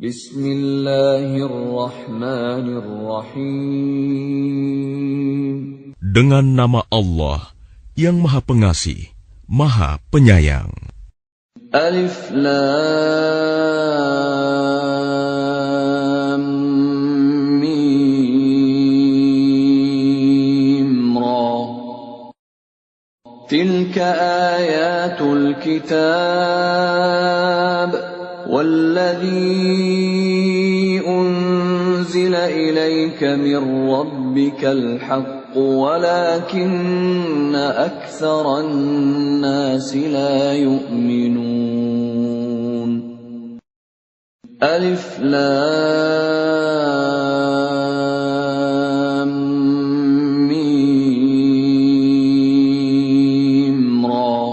Bismillahirrahmanirrahim. Dengan nama Allah yang Maha Pengasih, Maha Penyayang. Alif Lam Mim Ra. Tilka ayatul kitab والذي أنزل إليك من ربك الحق ولكن أكثر الناس لا يؤمنون ألف لام ميم را.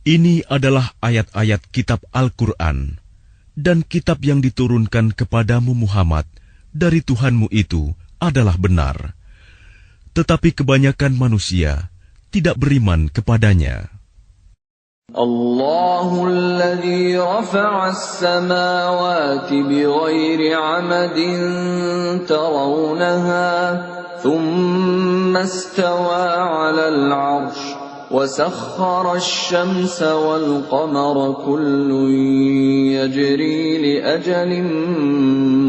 Ini adalah ayat-ayat kitab Al-Quran, dan kitab yang diturunkan kepadamu Muhammad dari Tuhanmu itu adalah benar. Tetapi kebanyakan manusia tidak beriman kepadanya. Allahul ladzi rafa'a as-samawati bighairi 'amadin tarawnaha, thumma istawa 'alal 'arsy. وسخر الشمس والقمر كل يجري لأجل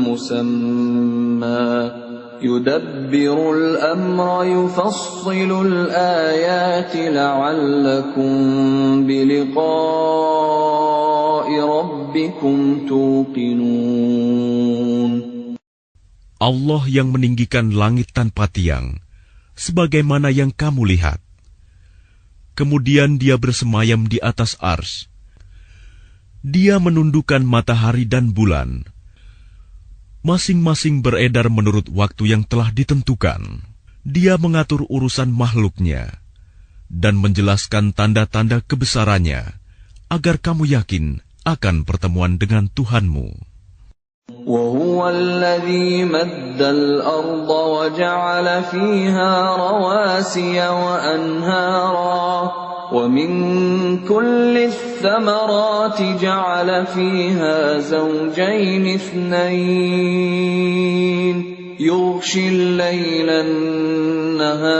مسمى يدبر الأمر يفصل الآيات لعلكم بلقاء ربكم توقنون. Allah yang meninggikan langit tanpa tiang, sebagaimana yang kamu lihat. Kemudian dia bersemayam di atas ars. Dia menundukkan matahari dan bulan. Masing-masing beredar menurut waktu yang telah ditentukan. Dia mengatur urusan makhluknya dan menjelaskan tanda-tanda kebesarannya agar kamu yakin akan pertemuan dengan Tuhanmu. وَهُوَ الَّذِي مَدَّ الْأَرْضَ وَجَعَلَ فِيهَا رَوَاسِيَ وَأَنْهَارًا وَمِنْ كُلِّ الثَّمَرَاتِ جَعَلَ فِيهَا زَوْجَيْنِ اثْنَيْنِ يُغْشِي اللَّيْلَ النَّهَارَ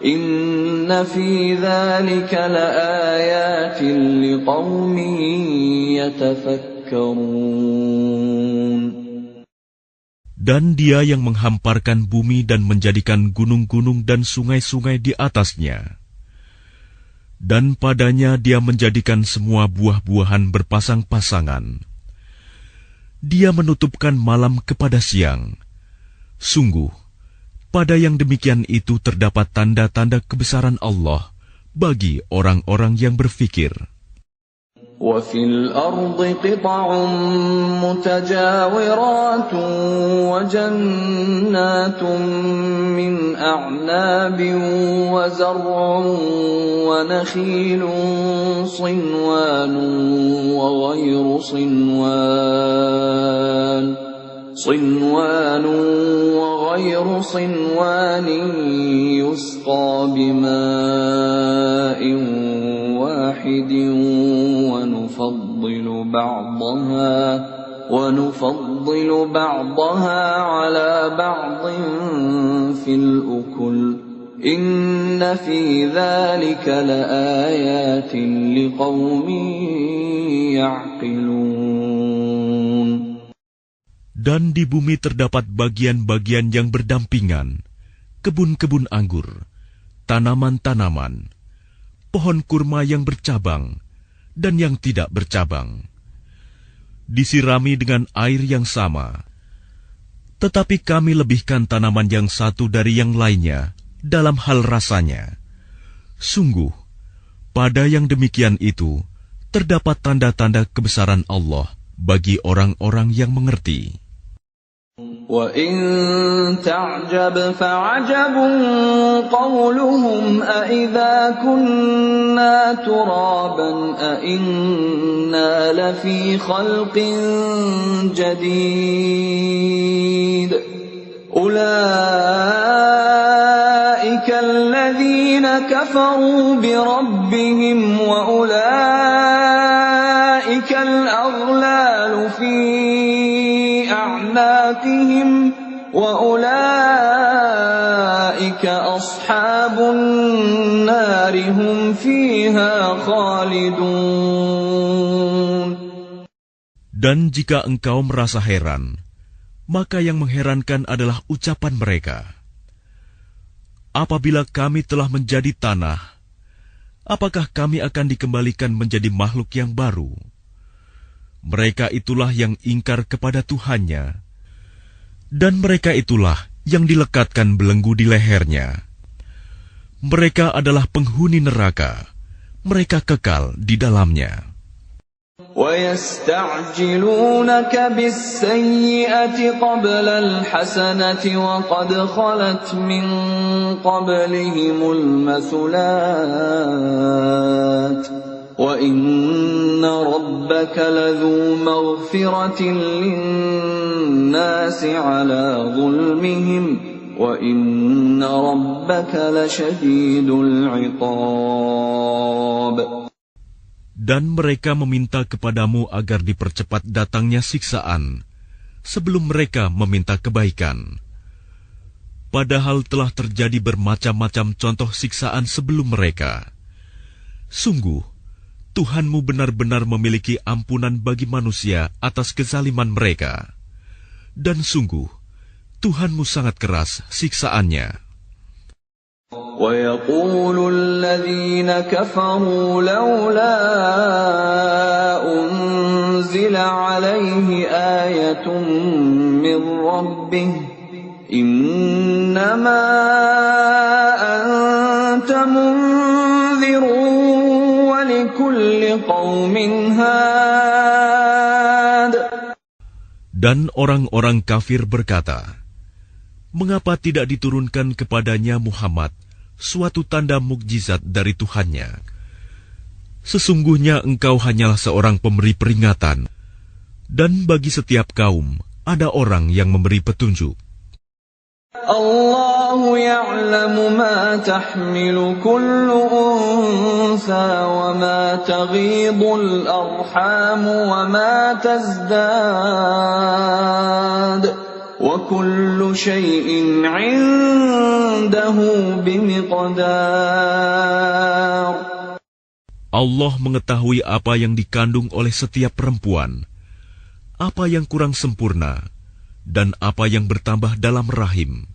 إِنَّ فِي ذَلِكَ لَآيَاتٍ لِقَوْمٍ يَتَفَكَّرُونَ. Dan dia yang menghamparkan bumi dan menjadikan gunung-gunung dan sungai-sungai di atasnya. Dan padanya dia menjadikan semua buah-buahan berpasang-pasangan. Dia menutupkan malam kepada siang. Sungguh, pada yang demikian itu terdapat tanda-tanda kebesaran Allah bagi orang-orang yang berfikir. وَفِي الْأَرْضِ قِطَعٌ مُتَجَاوِرَاتٌ وَجَنَّاتٌ مِّنْ أَعْنَابٍ وَزَرْعٌ وَنَخِيلٌ صِنْوَانٌ وَغَيْرُ صِنْوَانٍ يُسْقَى بِمَاءٍ واحد ونفضل بعضها على بعض في الأكل إن في ذلك لآيات لقوم يعقلون. Dan di bumi terdapat bagian-bagian yang berdampingan, kebun-kebun anggur, tanaman-tanaman, pohon kurma yang bercabang dan yang tidak bercabang, disirami dengan air yang sama. Tetapi kami lebihkan tanaman yang satu dari yang lainnya dalam hal rasanya. Sungguh, pada yang demikian itu terdapat tanda-tanda kebesaran Allah bagi orang-orang yang mengerti. وَإِن تَعْجَبْ فَعَجَبٌ قَوْلُهُمْ أَإِذَا كُنَّا تُرَابًا أَإِنَّا لَفِي خَلْقٍ جَدِيدٍ أُولَئِكَ الَّذِينَ كَفَرُوا بِرَبِّهِمْ وَأُولَئِكَ في أعناقهم وأولئك أصحاب النار هم فيها خالدون. Dan jika engkau merasa heran, maka yang mengherankan adalah ucapan mereka. Apabila kami telah menjadi tanah, apakah kami akan dikembalikan menjadi makhluk yang baru? Mereka itulah yang ingkar kepada Tuhannya, dan mereka itulah yang dilekatkan belenggu di lehernya. Mereka adalah penghuni neraka, mereka kekal di dalamnya. وَيَسْتَعْجِلُونَكَ بِالسَّيِّئَةِ قَبْلَ الْحَسَنَةِ وَقَدْ خَلَتْ مِنْ قَبْلِهِمُ الْمَثُلَاتُ وَإِنَّ رَبَّكَ لَذُو مَغْفِرَةٍ لِلنَّاسِ عَلَى ظُلْمِهِمْ وَإِنَّ رَبَّكَ لَشَدِيدُ الْعِقَابِ. Dan mereka meminta kepadamu agar dipercepat datangnya siksaan, sebelum mereka meminta kebaikan. Padahal telah terjadi bermacam-macam contoh siksaan sebelum mereka. Sungguh, Tuhanmu benar-benar memiliki ampunan bagi manusia atas kezaliman mereka. Dan sungguh, Tuhanmu sangat keras siksaannya. وَيَقُولُ الَّذِينَ كَفَرُوا لَوْلَا أُنْزِلَ عَلَيْهِ آيَةٌ مِّن رَّبِّهِ إِنَّمَا أَنْتَ مُنذِرٌ وَلِكُلِّ قَوْمٍ هَادٍ. Dan orang-orang kafir berkata, mengapa tidak diturunkan kepadanya Muhammad suatu tanda mukjizat dari Tuhannya? Sesungguhnya engkau hanyalah seorang pemberi peringatan, dan bagi setiap kaum ada orang yang memberi petunjuk. Allahu ya'lamu ma tahmilu kullu untha wa ma taghidul arham wa ma tazdad. وَكُلُّ شَيْءٍ عِندَهُ بِمِقْدَارٍ. Allah mengetahui apa yang dikandung oleh setiap perempuan, apa yang kurang sempurna, dan apa yang bertambah dalam rahim.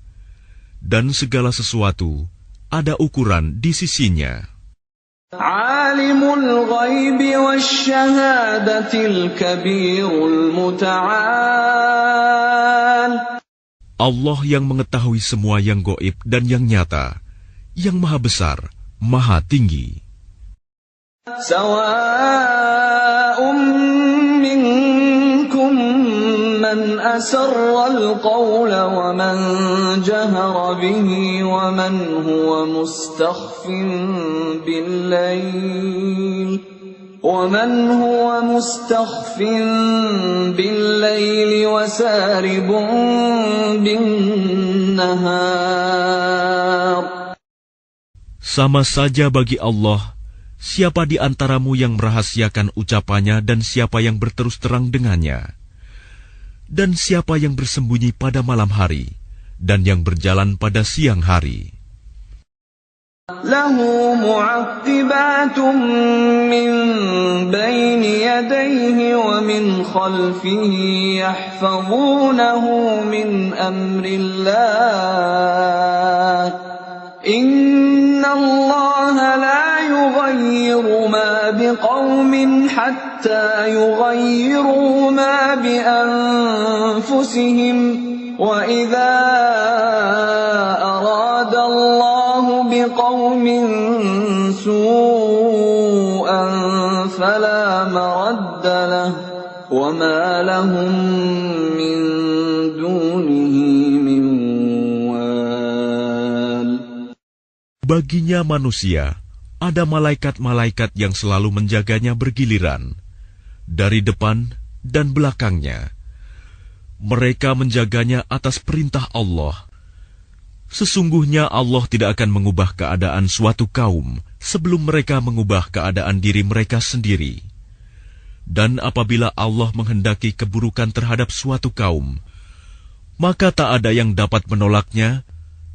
Dan segala sesuatu ada ukuran di sisinya. Alimul ghaibi wasyahadatil kabirul muta'al. Allah yang mengetahui semua yang gaib dan yang nyata, yang maha besar, maha tinggi. Sawa'un minkum man asarral qawla wa man jahara bihi wa man huwa mustakhfin bil-layl وَمَنْ هُوَ مُسْتَخْفٍ بِاللَّيْلِ وَسَارِبٌ بِالنَّهَارِ. Sama saja bagi Allah, siapa di antaramu yang merahasiakan ucapannya dan siapa yang berterus terang dengannya, dan siapa yang bersembunyi pada malam hari dan yang berjalan pada siang hari. له معقبات من بين يديه ومن خلفه يحفظونه من أمر الله إن الله لا يغير ما بقوم حتى يغيروا ما بأنفسهم وإذا أراد الله بقوم سوءا فلا مرد له وما لهم من دونه من وال. Baginya manusia ada malaikat-malaikat yang selalu menjaganya bergiliran dari depan dan belakangnya. Mereka menjaganya atas perintah Allah. Sesungguhnya Allah tidak akan mengubah keadaan suatu kaum sebelum mereka mengubah keadaan diri mereka sendiri. Dan apabila Allah menghendaki keburukan terhadap suatu kaum, maka tak ada yang dapat menolaknya,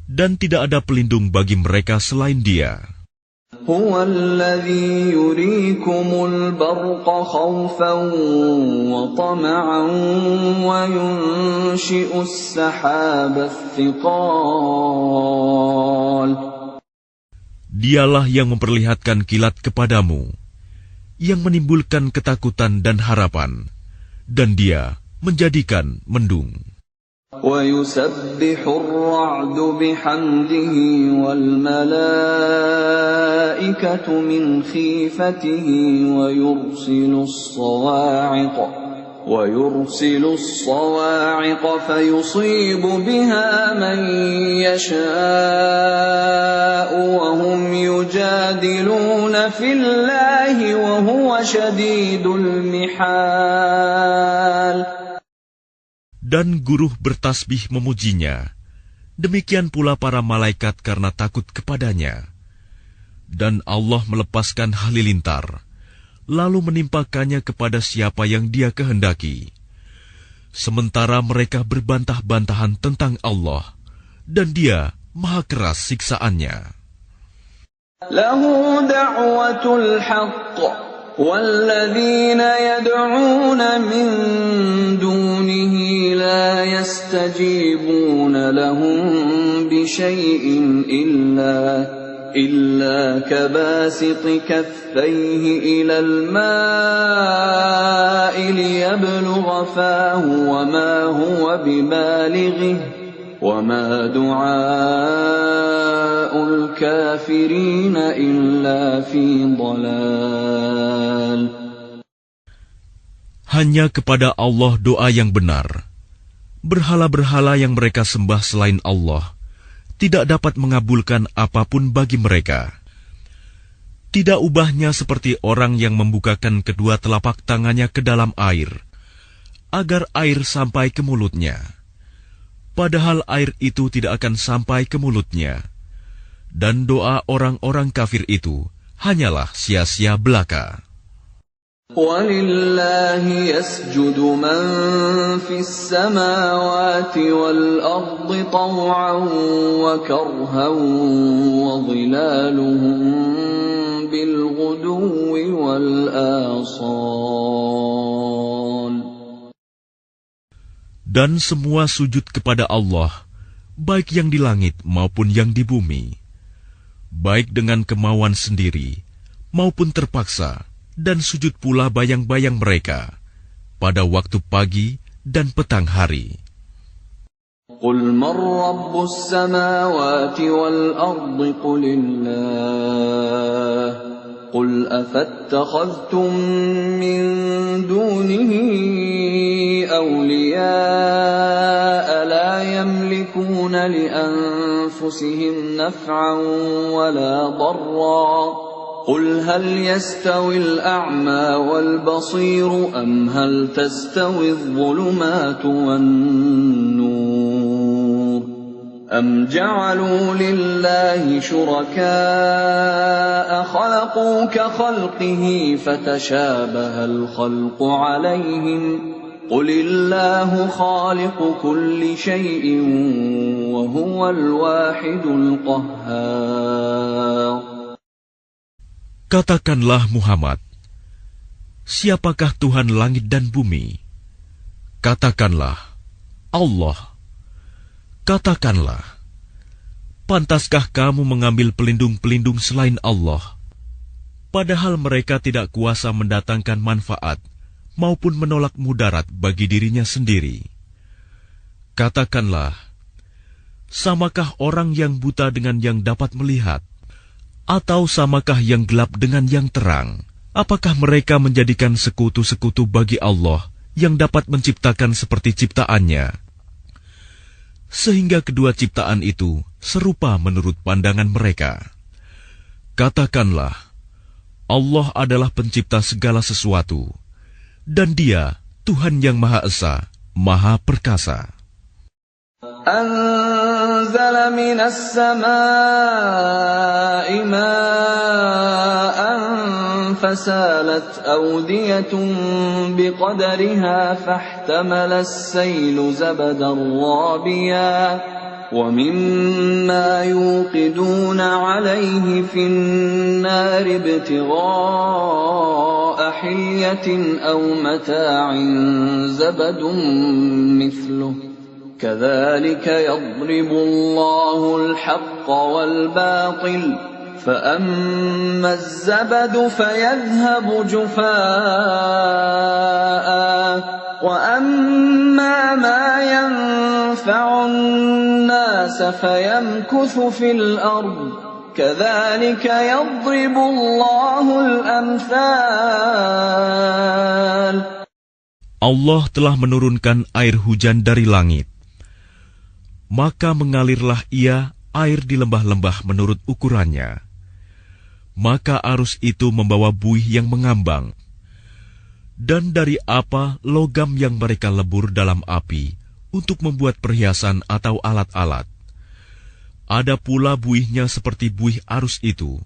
dan tidak ada pelindung bagi mereka selain Dia. هو الذي يريكم البرق خوفا وطمعا وينشئ السحاب الثقال. Dialah yang memperlihatkan kilat kepadamu, yang menimbulkan ketakutan dan harapan, dan Dia menjadikan mendung. وَيُسَبِّحُ الرَّعْدُ بِحَمْدِهِ وَالْمَلَائِكَةُ مِنْ خِيفَتِهِ وَيُرْسِلُ الصَّوَاعِقَ فَيُصِيبُ بِهَا مَن يَشَاءُ وَهُمْ يُجَادِلُونَ فِي اللَّهِ وَهُوَ شَدِيدُ الْمِحَالِ. Dan guruh bertasbih memujinya, demikian pula para malaikat karena takut kepadanya. Dan Allah melepaskan halilintar, lalu menimpakannya kepada siapa yang Dia kehendaki. Sementara mereka berbantah-bantahan tentang Allah, dan Dia maha keras siksaannya. Lahu da'watul haqq والذين يدعون من دونه لا يستجيبون لهم بشيء إلا كباسط كفيه إلى الماء ليبلغ فاه وما هو ببالغه وما دعاء الكافرين إلا في ضلال. Hanya kepada Allah doa yang benar. Berhala-berhala yang mereka sembah selain Allah tidak dapat mengabulkan apapun bagi mereka. Tidak ubahnya seperti orang yang membukakan kedua telapak tangannya ke dalam air, agar air sampai ke mulutnya. Padahal air itu tidak akan sampai ke mulutnya. Dan doa orang-orang kafir itu hanyalah sia-sia belaka. وَلِلَّهِ يَسْجُدُ مَن فِي السَّمَاوَاتِ وَالْأَرْضِ طَوْعًا وَكَرْهًا وَظِلَالُهُم بِالْغُدُوِّ وَالْآصَالِ. Dan semua sujud kepada Allah, baik yang di langit maupun yang di bumi, baik dengan kemauan sendiri maupun terpaksa, dan sujud pula bayang-bayang mereka pada waktu pagi dan petang hari. قُلْ مَنْ رَبُّ السَّمَاوَاتِ وَالْأَرْضِ قُلِ اللَّهُ قُلْ أَفَاتَّخَذْتُم مِّن دُونِهِ أَوْلِيَاءَ لَا يَمْلِكُونَ لِأَنفُسِهِمْ نَفْعًا وَلَا ضَرًّا قُلْ هَلْ يَسْتَوِي الْأَعْمَى وَالْبَصِيرُ أَمْ هَلْ تَسْتَوِي الظُّلُمَاتُ وَالنُّورُ أَمْ جَعَلُوا لِلَّهِ شُرَكَاءَ خَلَقُوا كَخَلْقِهِ فَتَشَابَهَ الْخَلْقُ عَلَيْهِمْ قُلِ اللَّهُ خَالِقُ كُلِّ شَيْءٍ وَهُوَ الْوَاحِدُ الْقَهَّارُ. Katakanlah Muhammad, siapakah Tuhan langit dan bumi? Katakanlah, Allah. Katakanlah, pantaskah kamu mengambil pelindung-pelindung selain Allah, padahal mereka tidak kuasa mendatangkan manfaat maupun menolak mudarat bagi dirinya sendiri? Katakanlah, samakah orang yang buta dengan yang dapat melihat? Atau samakah yang gelap dengan yang terang? Apakah mereka menjadikan sekutu-sekutu bagi Allah yang dapat menciptakan seperti ciptaannya? Sehingga kedua ciptaan itu serupa menurut pandangan mereka. Katakanlah, Allah adalah pencipta segala sesuatu, dan Dia Tuhan yang Maha Esa, Maha Perkasa. أنزل من السماء ماء فسالت أودية بقدرها فاحتمل السيل زبدا رابيا ومما يوقدون عليه في النار ابتغاء حلية أو متاع زبد مثله كذلك يضرب الله الحق والباطل فأما الزبد فيذهب جفاء وأما ما ينفع الناس فيمكث في الأرض كذلك يضرب الله الأمثال. Allah telah menurunkan air hujan dari langit. Maka mengalirlah ia air di lembah-lembah menurut ukurannya. Maka arus itu membawa buih yang mengambang. Dan dari apa logam yang mereka lebur dalam api untuk membuat perhiasan atau alat-alat. Ada pula buihnya seperti buih arus itu.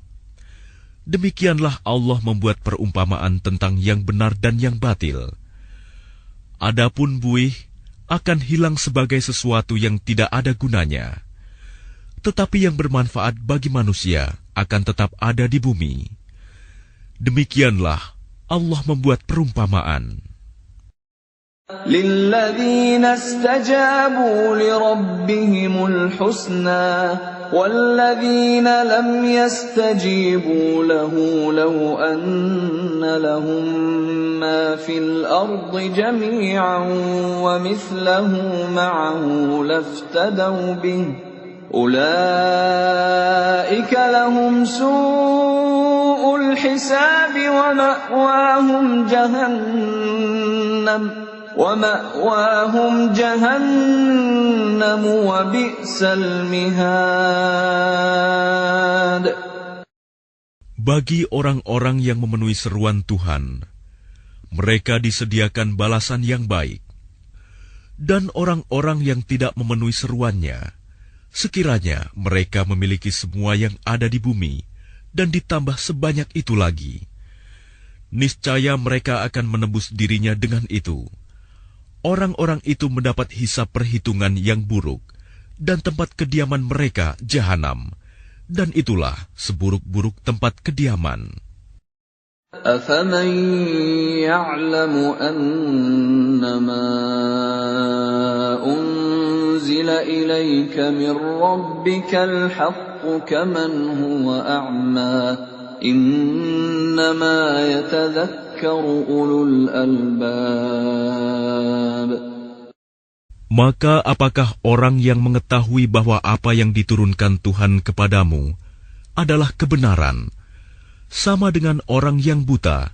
Demikianlah Allah membuat perumpamaan tentang yang benar dan yang batil. Adapun buih akan hilang sebagai sesuatu yang tidak ada gunanya. Tetapi yang bermanfaat bagi manusia akan tetap ada di bumi. Demikianlah Allah membuat perumpamaan. لِلَّذِينَ اسْتَجَابُوا لِرَبِّهِمُ الْحُسْنَى وَالَّذِينَ لَمْ يَسْتَجِيبُوا لَهُ لَوْ أَنَّ لَهُم مَّا فِي الْأَرْضِ جَمِيعًا وَمِثْلَهُ مَعَهُ لَافْتَدَوْا بِهِ أُولَئِكَ لَهُمْ سُوءُ الْحِسَابِ وَمَأْوَاهُمْ جَهَنَّمُ وَبِئْسَ الْمِهَادُ. Bagi orang-orang yang memenuhi seruan Tuhan, mereka disediakan balasan yang baik. Dan orang-orang yang tidak memenuhi seruannya, sekiranya mereka memiliki semua yang ada di bumi, dan ditambah sebanyak itu lagi, niscaya mereka akan menembus dirinya dengan itu. Orang-orang itu mendapat hisab perhitungan yang buruk, dan tempat kediaman mereka jahanam, dan itulah seburuk-buruk tempat kediaman. أَفَمَن يَعْلَمُ أَنَّمَا أُنزِلَ إِلَيْكَ مِن رَّبِّكَ الْحَقُّ كَمَنْ هُوَ أَعْمَىٰ إِنَّمَا يَتَذَكَّرُ أُولُو الْأَلْبَابِ. Maka apakah orang yang mengetahui bahwa apa yang diturunkan Tuhan kepadamu adalah kebenaran, sama dengan orang yang buta?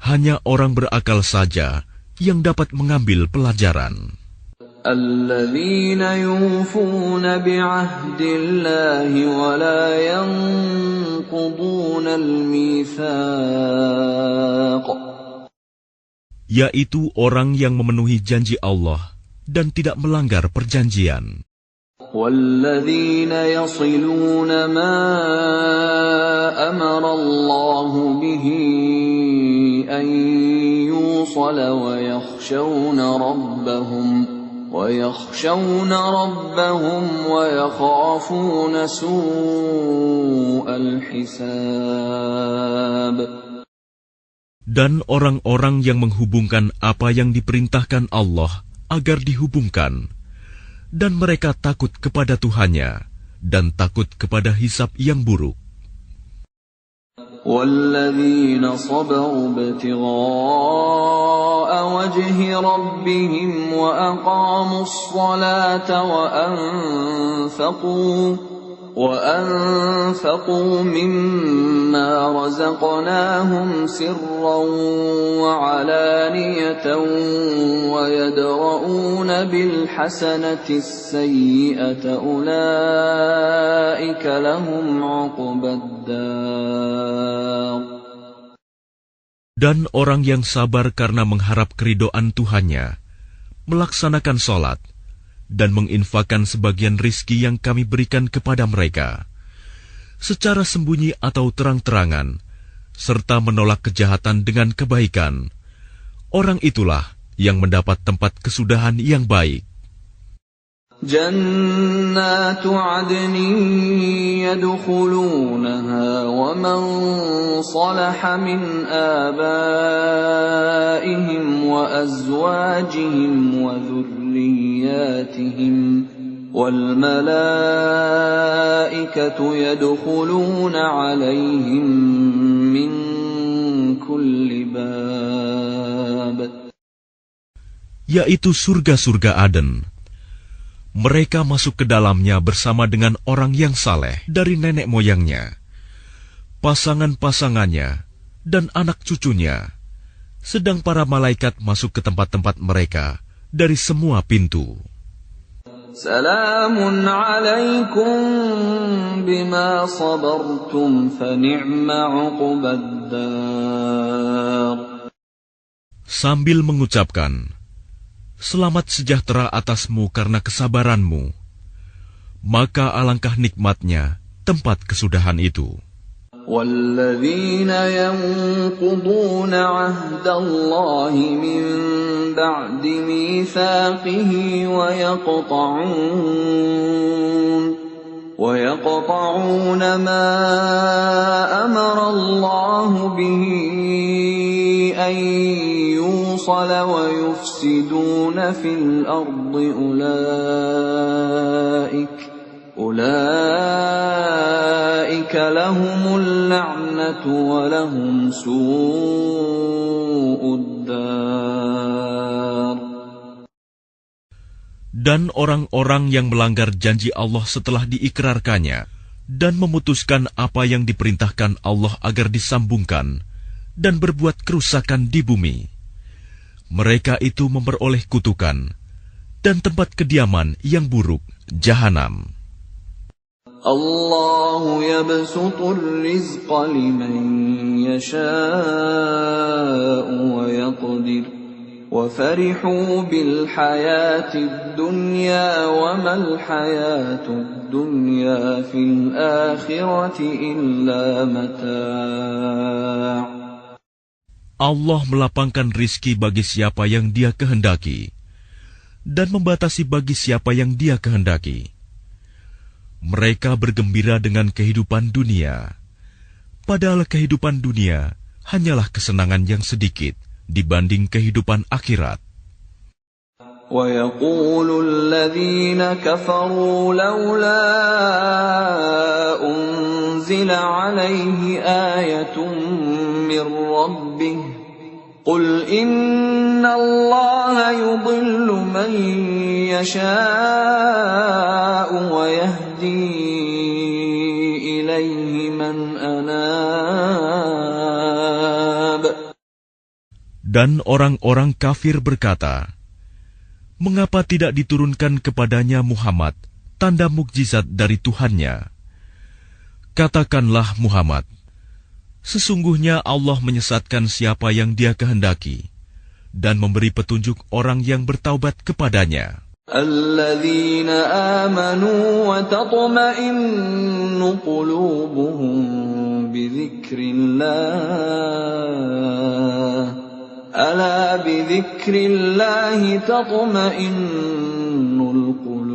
Hanya orang berakal saja yang dapat mengambil pelajaran. الَّذِينَ يُوفُونَ بِعَهْدِ اللَّهِ وَلَا يَنقُضُونَ الْمِيثَاقَ. Yaitu orang yang memenuhi janji Allah dan tidak melanggar perjanjian. وَالَّذِينَ يَصِلُونَ مَا أَمَرَ اللَّهُ بِهِ أَن يُوصَلَ وَيَخْشَوْنَ رَبَّهُمْ وَيَخَافُونَ سُوءَ الْحِسَابِ. Dan orang-orang yang menghubungkan apa yang diperintahkan Allah agar dihubungkan, dan mereka takut kepada Tuhannya dan takut kepada hisab yang buruk. وَالَّذِينَ صَبَرُوا ابْتِغَاءَ وَجْهِ رَبِّهِمْ وَأَقَامُوا الصَّلَاةَ وَأَنفَقُوا مِمَّا رَزَقْنَاهُمْ سِرًّا وَعَلَانِيَةً وَيَدْرَءُونَ بِالْحَسَنَةِ السَّيِّئَةَ أُولَئِكَ لَهُمْ عُقْبَى الدَّارِ. Dan orang yang sabar karena mengharap keridhaan Tuhannya, melaksanakan sholat, dan menginfakkan sebagian rizki yang kami berikan kepada mereka, secara sembunyi atau terang-terangan, serta menolak kejahatan dengan kebaikan, orang itulah yang mendapat tempat kesudahan yang baik. جنات عدن يدخلونها ومن صلح من آبائهم وأزواجهم وذرياتهم والملائكة يدخلون عليهم من كل باب. Yaitu surga-surga Aden. Mereka masuk ke dalamnya bersama dengan orang yang saleh dari nenek moyangnya, pasangan-pasangannya, dan anak cucunya. Sedang para malaikat masuk ke tempat-tempat mereka dari semua pintu. Salamun alaikum bima sabartum fa ni'ma uqbaddar. Sambil mengucapkan, selamat sejahtera atasmu karena kesabaranmu, maka alangkah nikmatnya tempat kesudahan itu. وَالَّذِينَ يَنقُضُونَ عَهْدَ اللَّهِ مِن بَعْدِ مِيثَاقِهِ وَيَقْطَعُونَ مَا أَمَرَ اللَّهُ بِهِ أَن يُوصَلَ وَيُفْسِدُونَ فِي الْأَرْضِ أُولَئِكَ لَهُمُ اللَّعْنَةُ وَلَهُمْ سُوءُ الدَّارِ. Dan orang-orang yang melanggar janji Allah setelah diikrarkannya dan memutuskan apa yang diperintahkan Allah agar disambungkan dan berbuat kerusakan di bumi, mereka itu memperoleh kutukan dan tempat kediaman yang buruk, Jahanam. Allahu yabsutur rizqa liman yasha'u wa yaqdir wa farihu bil hayatid dunya wa mal hayatud dunya fil akhirati illa mata'. Allah melapangkan rizki bagi siapa yang Dia kehendaki dan membatasi bagi siapa yang Dia kehendaki. Mereka bergembira dengan kehidupan dunia, padahal kehidupan dunia hanyalah kesenangan yang sedikit dibanding kehidupan akhirat. وَيَقُولُ الَّذِينَ كَفَرُوا لَوْلَا أُنزِلَ عَلَيْهِ آيَةٌ مِّن رَّبِّهِ قُلْ إِنَّ اللَّهَ يُضِلُّ مَن يَشَاءُ وَيَهْدِي إِلَيْهِ مَنْ أَنَابَ. Dan orang-orang kafir berkata, mengapa tidak diturunkan kepadanya Muhammad tanda mukjizat dari Tuhannya? Katakanlah Muhammad, sesungguhnya Allah menyesatkan siapa yang Dia kehendaki dan memberi petunjuk orang yang bertaubat kepadanya. الَّذِينَ آمَنُوا وَتَطْمَئِنُّ قُلُوبُهُم بِذِكْرِ اللَّهِ أَلَا بِذِكْرِ اللَّهِ تَطْمَئِنُّ الْقُلُوبُ.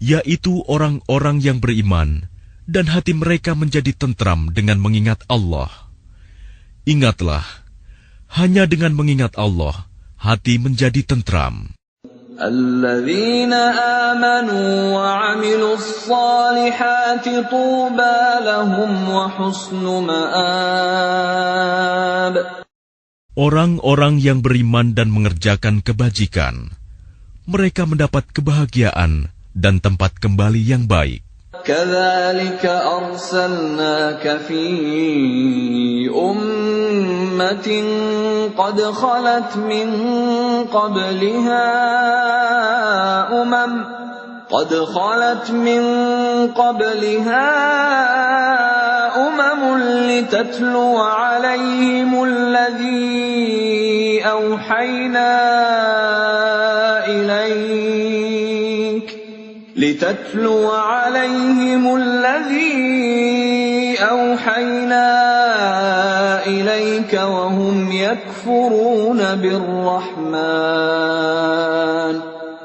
Yaitu orang-orang yang beriman dan hati mereka menjadi tentram dengan mengingat Allah. Ingatlah, hanya dengan mengingat Allah, hati menjadi tentram. الَّذِينَ آمَنُوا وَعَمِلُوا الصَّالِحَاتِ طُوبَى لَهُمْ وَحُسْنُ مَآبٍ. Orang-orang yang beriman dan mengerjakan kebajikan, mereka mendapat kebahagiaan dan tempat kembali yang baik. كَذَلِكَ أَرْسَلْنَاكَ فِي أُمَّةٍ قَدْ خَلَتْ مِنْ قَبْلِهَا أُمَمٌ لِتَتْلُوَ عَلَيْهِمُ الَّذِي أوحينا إليك وهم يكفرون بالرحمن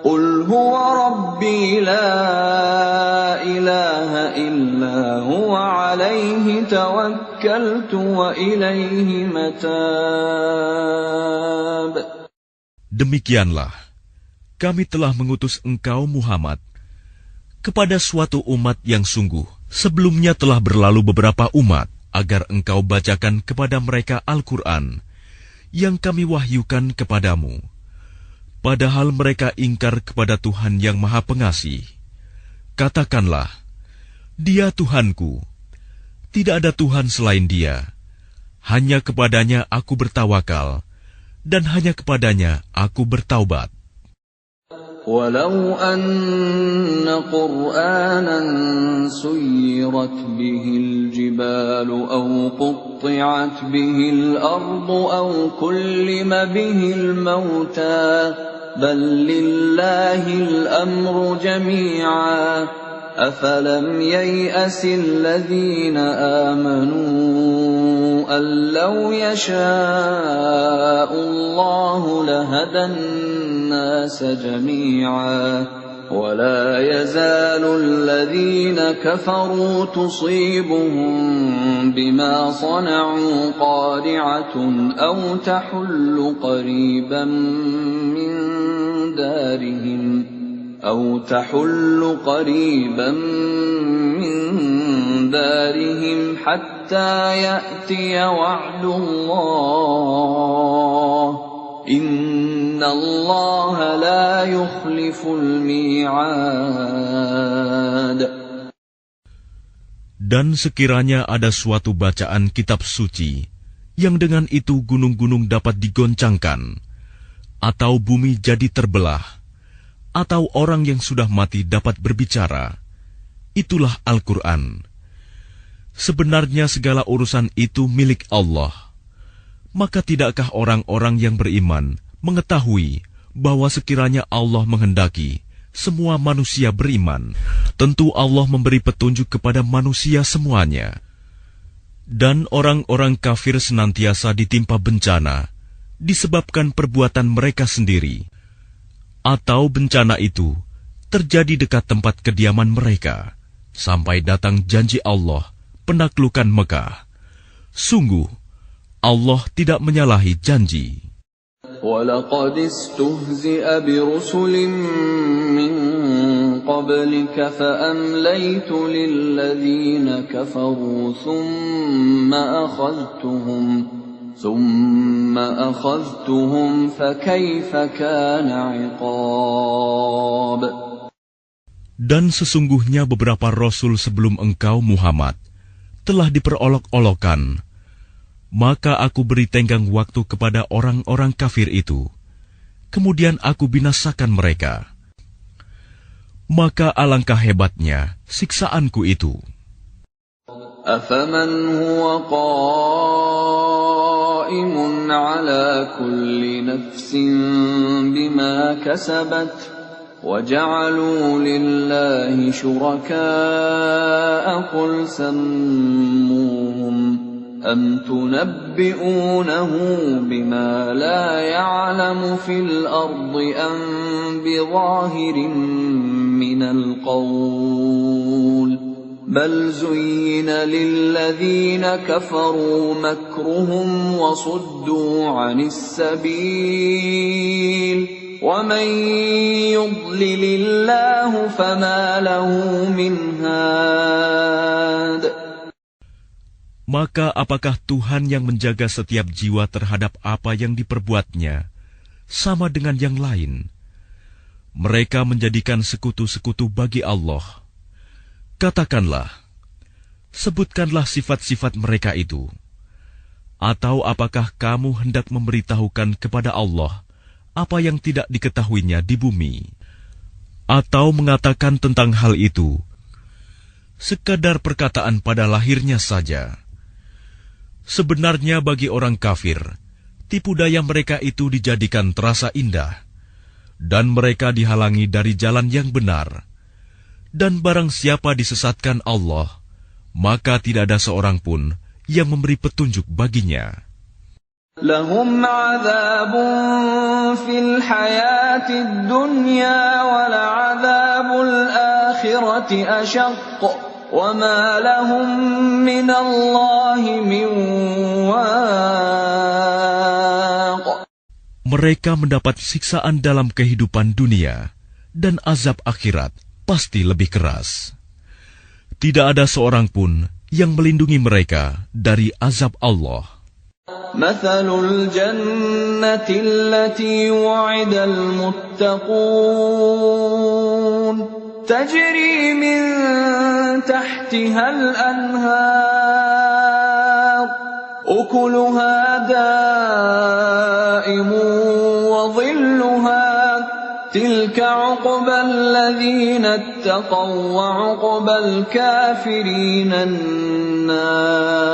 قل هو ربي لا إله إلا هو عليه توكلت وإليه متاب. Demikianlah, kami telah mengutus engkau Muhammad kepada suatu umat yang sungguh sebelumnya telah berlalu beberapa umat, agar engkau bacakan kepada mereka Al-Quran yang kami wahyukan kepadamu. Padahal mereka ingkar kepada Tuhan yang Maha Pengasih. Katakanlah, Dia Tuhanku, tidak ada Tuhan selain Dia. Hanya kepadanya aku bertawakal, dan hanya kepadanya aku bertaubat. ولو أن قرآنا سيرت به الجبال أو قطعت به الأرض أو كلم به الموتى بل لله الأمر جميعا أفلم ييأس الذين آمنوا أن لو يشاء الله لهدى الناس جميعا ولا يزال الذين كفروا تصيبهم بما صنعوا قارعة أو تحل قريبا من دارهم حتى يأتي وعد الله إن الله لا يخلف الميعاد. Dan sekiranya ada suatu bacaan kitab suci yang dengan itu gunung-gunung dapat digoncangkan, atau bumi jadi terbelah, atau orang yang sudah mati dapat berbicara, itulah Al-Quran. Sebenarnya segala urusan itu milik Allah. Maka tidakkah orang-orang yang beriman mengetahui bahwa sekiranya Allah menghendaki semua manusia beriman, tentu Allah memberi petunjuk kepada manusia semuanya. Dan orang-orang kafir senantiasa ditimpa bencana disebabkan perbuatan mereka sendiri, atau bencana itu terjadi dekat tempat kediaman mereka, sampai datang janji Allah penaklukan Mekah. Sungguh, Allah tidak menyalahi janji. وَلَقَدِ اسْتُهْزِئَ بِرُسُلٍ مِّن قَبْلِكَ فَأَمْلَيْتُ لِلَّذِينَ كَفَرُوا ثُمَّ أَخَذْتُهُمْ فَكَيْفَ كَانَ عِقَابِ. Dan sesungguhnya beberapa rasul sebelum engkau Muhammad telah diperolok-olokkan, maka aku beri tenggang waktu kepada orang-orang kafir itu. Kemudian aku binasakan mereka. Maka alangkah hebatnya siksaanku itu. أَفَمَنْ هُوَ قَائِمٌ عَلَى كُلِّ نَفْسٍ بِمَا كَسَبَتْ وَجَعَلُوا لِلَّهِ شُرَكَاءَ قُلْ سَمُّوهُمْ أَمْ تُنَبِّئُونَهُ بِمَا لَا يَعْلَمُ فِي الْأَرْضِ أَمْ بِظَاهِرٍ مِّنَ الْقَوْلِ بَلْ زُيِّنَ لِلَّذِينَ كَفَرُوا مَكْرُهُمْ وَصُدُّوا عَنِ السَّبِيلِ وَمَن يُضْلِلِ اللَّهُ فَمَا لَهُ مِنْ هَادٍ. Maka apakah Tuhan yang menjaga setiap jiwa terhadap apa yang diperbuatnya sama dengan yang lain? Mereka menjadikan sekutu-sekutu bagi Allah. Katakanlah, sebutkanlah sifat-sifat mereka itu. Atau apakah kamu hendak memberitahukan kepada Allah apa yang tidak diketahuinya di bumi? Atau mengatakan tentang hal itu sekadar perkataan pada lahirnya saja? Sebenarnya bagi orang kafir, tipu daya mereka itu dijadikan terasa indah, dan mereka dihalangi dari jalan yang benar. Dan barang siapa disesatkan Allah, maka tidak ada seorang pun yang memberi petunjuk baginya. Lahum 'adzabun fil hayatid dunya wa la'adzabul akhirati ashaq wa ma lahum minallahi min waq. Mereka mendapat siksaan dalam kehidupan dunia, dan azab akhirat pasti lebih keras. Tidak ada seorang pun yang melindungi mereka dari azab Allah. Mathalul jannati allati wu'idal muttaqun tajri min tahtihal anhar ukuluha da'imun wa dhilluha tilka 'uqbal ladzina ittaqaw wa 'uqbal kafirina an-nar.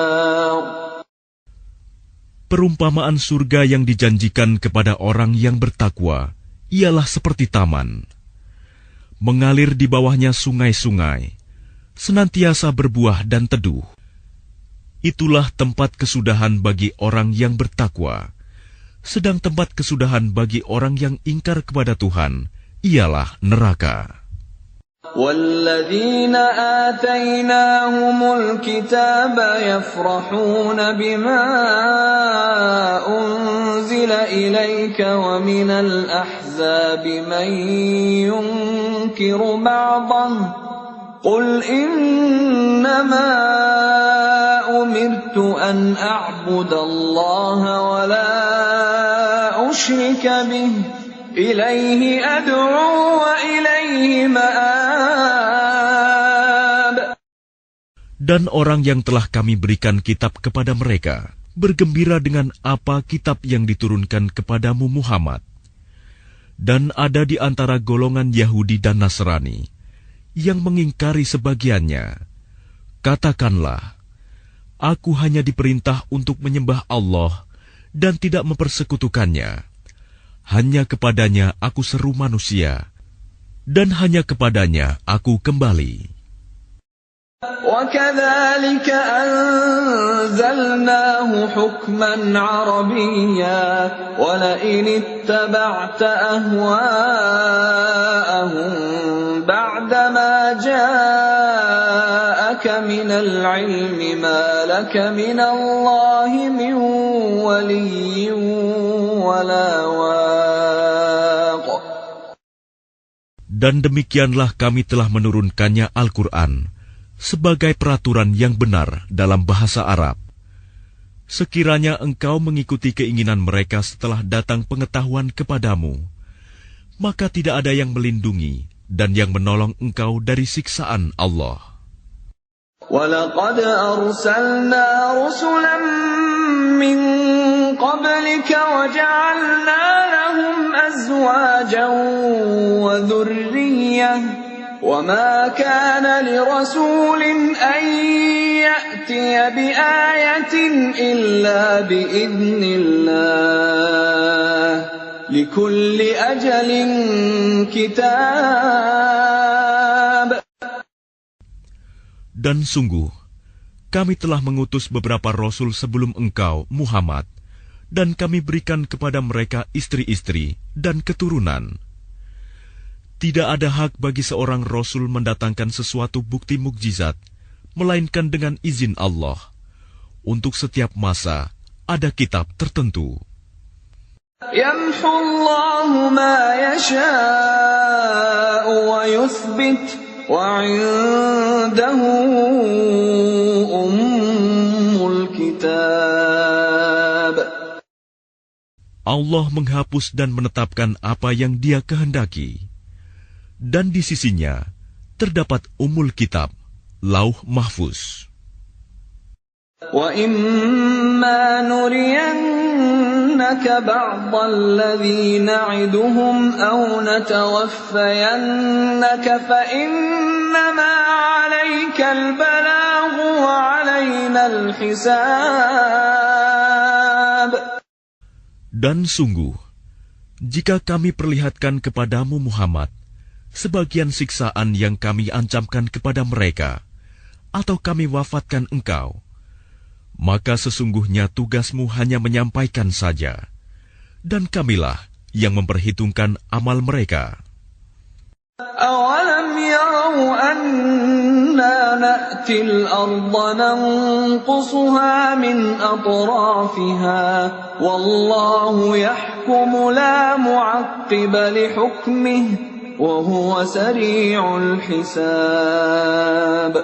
Perumpamaan surga yang dijanjikan kepada orang yang bertakwa ialah seperti taman. Mengalir di bawahnya sungai-sungai, senantiasa berbuah dan teduh. Itulah tempat kesudahan bagi orang yang bertakwa. Sedang tempat kesudahan bagi orang yang ingkar kepada Tuhan ialah neraka. وَالَّذِينَ آتَيْنَاهُمُ الْكِتَابَ يَفْرَحُونَ بِمَا أُنْزِلَ إِلَيْكَ وَمِنَ الْأَحْزَابِ مَنْ يُنْكِرُ بَعْضَهُ قُلْ إِنَّمَا أُمِرْتُ أَنْ أَعْبُدَ اللَّهَ وَلَا أُشْرِكَ بِهِ إِلَيْهِ أَدْعُو وَإِلَيْهِ مَآبِ. Dan orang yang telah kami berikan kitab kepada mereka bergembira dengan apa kitab yang diturunkan kepadamu Muhammad. Dan ada di antara golongan Yahudi dan Nasrani yang mengingkari sebagiannya. Katakanlah, aku hanya diperintah untuk menyembah Allah dan tidak mempersekutukannya. Hanya kepadanya aku seru manusia, dan hanya kepadanya aku kembali. وَكَذَلِكَ أَنزَلْنَاهُ حُكْمًا عَرَبِيًّا وَلَئِنِ اتَّبَعْتَ أَهْوَاءَهُمْ بَعْدَمَا جَاءَكَ مِنَ الْعِلْمِ مَا لَكَ مِنَ اللَّهِ مِنْ وَلِيٍّ وَلَا وَاقٍ. Dan demikianlah kami telah menurunkannya Al-Quran sebagai peraturan yang benar dalam bahasa Arab. Sekiranya engkau mengikuti keinginan mereka setelah datang pengetahuan kepadamu, maka tidak ada yang melindungi dan yang menolong engkau dari siksaan Allah. وَلَقَدْ أَرْسَلْنَا رُسُلًا مِّن قَبْلِكَ وَجَعَلْنَا لَهُمْ أَزْوَاجًا وَذُرِّيَّةً وَمَا كَانَ لِرَسُولٍ أَن يَأْتِيَ بِآيَةٍ إِلَّا بِإِذْنِ اللَّهِ لِكُلِّ أَجَلٍ كِتَابٌ. Dan sungguh, kami telah mengutus beberapa rasul sebelum engkau, Muhammad, dan kami berikan kepada mereka istri-istri dan keturunan. Tidak ada hak bagi seorang rasul mendatangkan sesuatu bukti mukjizat, melainkan dengan izin Allah. Untuk setiap masa, ada kitab tertentu. يَمْحُو اللَّهُ مَا يَشَاءُ وَيُثْبِتُ وَعِندَهُ أُمُّ الْكِتَابِ. Allah menghapus dan menetapkan apa yang Dia kehendaki. Dan di sisinya terdapat Ummul Kitab, Lauh Mahfuz. وَإِمَّا نُرِيَنَّكَ بَعْضَ الَّذِي نَعِدُهُمْ أَوْ نَتَوَفَّيَنَّكَ فَإِنَّمَا عَلَيْكَ الْبَلَاغُ وَعَلَيْنَا الْحِسَابُ. Dan sungguh, jika kami perlihatkan kepadamu Muhammad sebagian siksaan yang kami ancamkan kepada mereka, atau kami wafatkan engkau, maka sesungguhnya tugasmu hanya menyampaikan saja, dan kamilah yang memperhitungkan amal mereka. أَوَلَمْ يَرَوْا أَنَّا نَأْتِي الْأَرْضَ نَنقُصُهَا مِنْ أَطْرَافِهَا وَاللَّهُ يَحْكُمُ لَا مُعَقِّبَ لِحُكْمِهِ وَهُوَ سَرِيعُ الْحِسَابِ.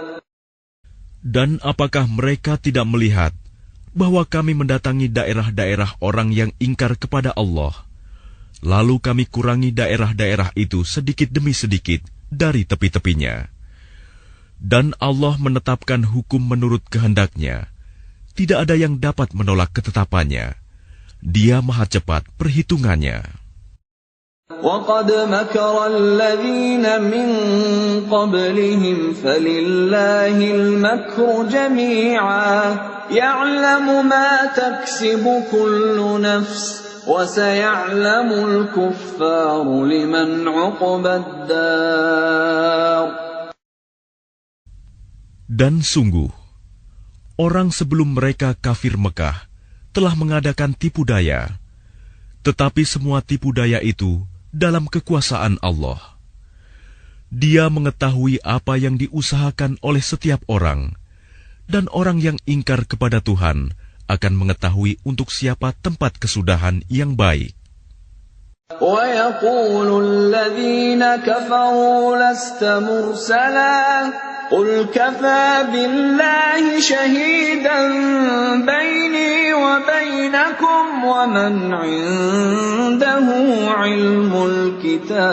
Dan apakah mereka tidak melihat bahwa kami mendatangi daerah-daerah orang yang ingkar kepada Allah, lalu kami kurangi daerah-daerah itu sedikit demi sedikit dari tepi-tepinya. Dan Allah menetapkan hukum menurut kehendaknya. Tidak ada yang dapat menolak ketetapannya. Dia maha cepat perhitungannya. وَقَدْ مَكَرَ الَّذِينَ مِنْ قَبْلِهِمْ فَلِلَّهِ الْمَكْرُ جَمِيعًا يَعْلَمُ مَا تَكْسِبُ كُلُّ نَفْسٍ وَسَيَعْلَمُ الْكُفَّارُ لِمَنْ عُقْبَى الدَّارِ. Dan sungguh, orang sebelum mereka kafir Mekah telah mengadakan tipu daya, tetapi semua tipu daya itu dalam kekuasaan Allah. Dia mengetahui apa yang diusahakan oleh setiap orang, dan orang yang ingkar kepada Tuhan akan mengetahui untuk siapa tempat kesudahan yang baik. وَيَقُولُ الَّذِينَ كَفَرُوا لَسْتَ مُرْسَلًا قُلْ كَفَى بِاللَّهِ شَهِيدًا بَيْنِي وَبَيْنَكُمْ وَمَنْ عِندَهُ عِلْمُ الْكِتَابِ.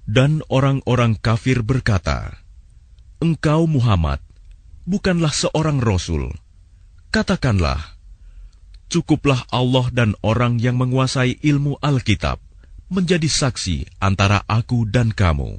Dan orang-orang kafir berkata, "Engkau Muhammad bukanlah seorang rasul." Katakanlah, cukuplah Allah dan orang yang menguasai ilmu Alkitab menjadi saksi antara aku dan kamu.